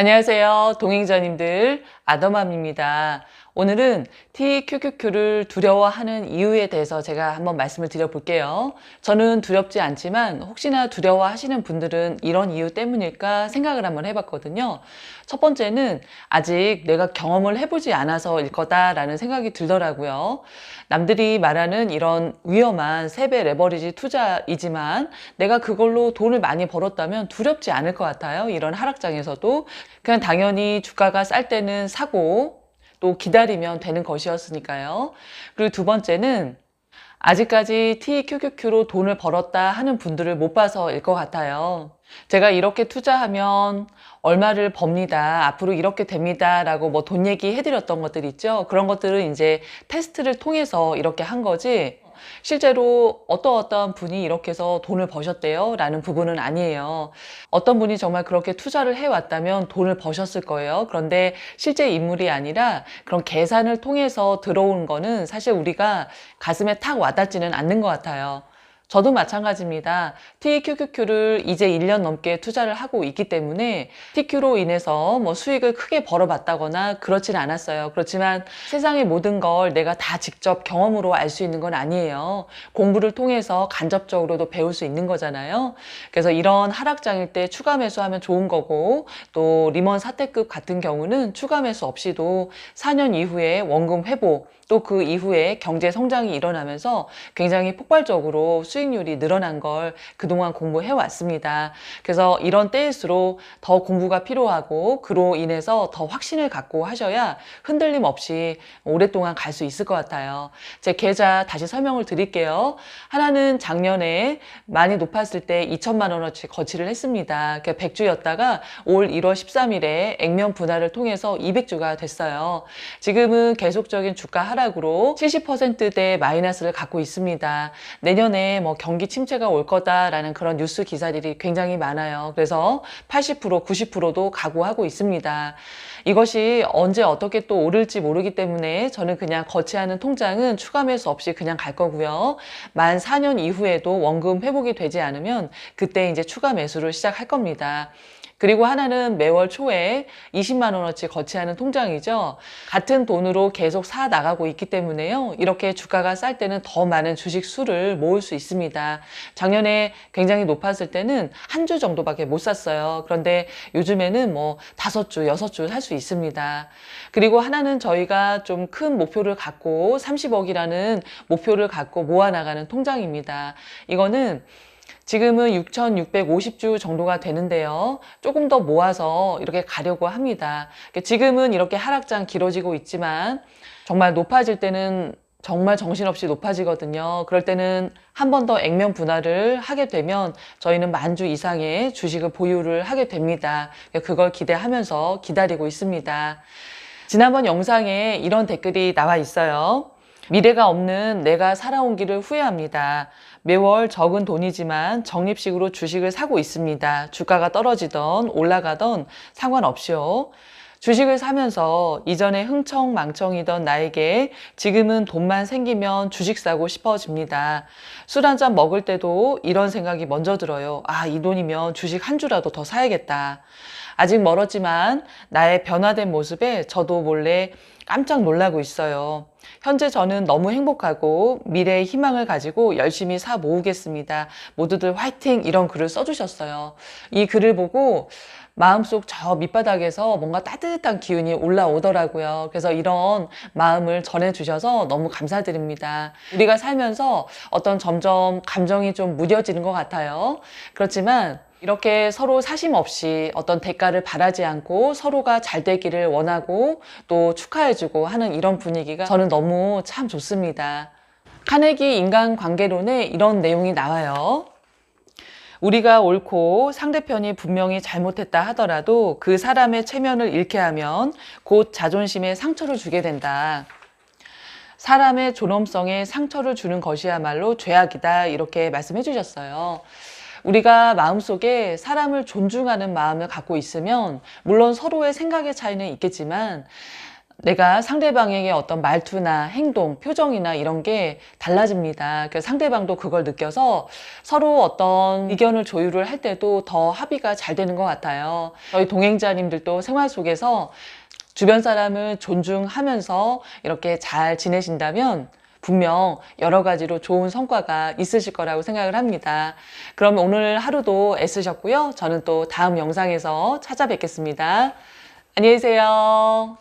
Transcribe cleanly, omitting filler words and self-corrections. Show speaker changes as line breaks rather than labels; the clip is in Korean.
안녕하세요. 동행자님들 아더맘입니다. 오늘은 TQQQ를 두려워하는 이유에 대해서 제가 한번 말씀을 드려볼게요. 저는 두렵지 않지만 혹시나 두려워하시는 분들은 이런 이유 때문일까 생각을 한번 해봤거든요. 첫 번째는 아직 내가 경험을 해보지 않아서일 거다라는 생각이 들더라고요. 남들이 말하는 이런 위험한 세배 레버리지 투자이지만 내가 그걸로 돈을 많이 벌었다면 두렵지 않을 것 같아요. 이런 하락장에서도. 그냥 당연히 주가가 쌀 때는 사고 또 기다리면 되는 것이었으니까요. 그리고 두 번째는 아직까지 TQQQ로 돈을 벌었다 하는 분들을 못 봐서일 것 같아요. 제가 이렇게 투자하면 얼마를 법니다. 앞으로 이렇게 됩니다. 라고 뭐 돈 얘기 해드렸던 것들 있죠. 그런 것들은 이제 테스트를 통해서 이렇게 한 거지. 실제로 어떤 분이 이렇게 해서 돈을 버셨대요 라는 부분은 아니에요. 어떤 분이 정말 그렇게 투자를 해왔다면 돈을 버셨을 거예요. 그런데 실제 인물이 아니라 그런 계산을 통해서 들어온 거는 사실 우리가 가슴에 탁 와닿지는 않는 것 같아요. 저도 마찬가지입니다. TQQQ를 이제 1년 넘게 투자를 하고 있기 때문에 TQ로 인해서 뭐 수익을 크게 벌어봤다거나 그렇지는 않았어요. 그렇지만 세상의 모든 걸 내가 다 직접 경험으로 알 수 있는 건 아니에요. 공부를 통해서 간접적으로도 배울 수 있는 거잖아요. 그래서 이런 하락장일 때 추가 매수하면 좋은 거고, 또 리먼 사태급 같은 경우는 추가 매수 없이도 4년 이후에 원금 회복, 또 그 이후에 경제 성장이 일어나면서 굉장히 폭발적으로 수익률이 늘어난 걸 그동안 공부해 왔습니다. 그래서 이런 때일수록 더 공부가 필요하고 그로 인해서 더 확신을 갖고 하셔야 흔들림 없이 오랫동안 갈 수 있을 것 같아요. 제 계좌 다시 설명을 드릴게요. 하나는 작년에 많이 높았을 때 2천만 원어치 거치를 했습니다. 100주였다가 올 1월 13일에 액면 분할을 통해서 200주가 됐어요. 지금은 계속적인 주가 하락으로 70%대 마이너스를 갖고 있습니다. 내년에 뭐 경기 침체가 올 거다라는 그런 뉴스 기사들이 굉장히 많아요. 그래서 80%, 90%도 각오하고 있습니다. 이것이 언제 어떻게 또 오를지 모르기 때문에 저는 그냥 거치하는 통장은 추가 매수 없이 그냥 갈 거고요. 만 4년 이후에도 원금 회복이 되지 않으면 그때 이제 추가 매수를 시작할 겁니다. 그리고 하나는 매월 초에 20만 원어치 거치하는 통장이죠. 같은 돈으로 계속 사 나가고 있기 때문에요. 이렇게 주가가 쌀 때는 더 많은 주식 수를 모을 수 있습니다. 작년에 굉장히 높았을 때는 한 주 정도밖에 못 샀어요. 그런데 요즘에는 뭐 5주, 6주 살 수 있습니다. 그리고 하나는 저희가 좀 큰 목표를 갖고 30억이라는 목표를 갖고 모아나가는 통장입니다. 이거는 지금은 6,650주 정도가 되는데요. 조금 더 모아서 이렇게 가려고 합니다. 지금은 이렇게 하락장 길어지고 있지만 정말 높아질 때는 정말 정신없이 높아지거든요. 그럴 때는 한 번 더 액면 분할을 하게 되면 저희는 10,000주 이상의 주식을 보유를 하게 됩니다. 그걸 기대하면서 기다리고 있습니다. 지난번 영상에 이런 댓글이 나와 있어요. 미래가 없는 내가 살아온 길을 후회합니다. 매월 적은 돈이지만 적립식으로 주식을 사고 있습니다. 주가가 떨어지던 올라가던 상관없이요. 주식을 사면서 이전에 흥청망청이던 나에게 지금은 돈만 생기면 주식 사고 싶어집니다. 술 한 잔 먹을 때도 이런 생각이 먼저 들어요. 아, 이 돈이면 주식 한 주라도 더 사야겠다. 아직 멀었지만 나의 변화된 모습에 저도 몰래 깜짝 놀라고 있어요. 현재 저는 너무 행복하고 미래의 희망을 가지고 열심히 사 모으겠습니다. 모두들 화이팅! 이런 글을 써주셨어요. 이 글을 보고 마음속 저 밑바닥에서 뭔가 따뜻한 기운이 올라오더라고요. 그래서 이런 마음을 전해주셔서 너무 감사드립니다. 우리가 살면서 어떤 점점 감정이 좀 무뎌지는 것 같아요. 그렇지만 이렇게 서로 사심 없이 어떤 대가를 바라지 않고 서로가 잘 되기를 원하고 또 축하해주고 하는 이런 분위기가 저는 너무 참 좋습니다. 카네기 인간관계론에 이런 내용이 나와요. 우리가 옳고 상대편이 분명히 잘못했다 하더라도 그 사람의 체면을 잃게 하면 곧 자존심에 상처를 주게 된다. 사람의 존엄성에 상처를 주는 것이야말로 죄악이다. 이렇게 말씀해 주셨어요. 우리가 마음속에 사람을 존중하는 마음을 갖고 있으면 물론 서로의 생각의 차이는 있겠지만 내가 상대방에게 어떤 말투나 행동, 표정이나 이런 게 달라집니다. 그래서 상대방도 그걸 느껴서 서로 어떤 의견을 조율을 할 때도 더 합의가 잘 되는 것 같아요. 저희 동행자님들도 생활 속에서 주변 사람을 존중하면서 이렇게 잘 지내신다면 분명 여러 가지로 좋은 성과가 있으실 거라고 생각을 합니다. 그럼 오늘 하루도 애쓰셨고요. 저는 또 다음 영상에서 찾아뵙겠습니다. 안녕히 계세요.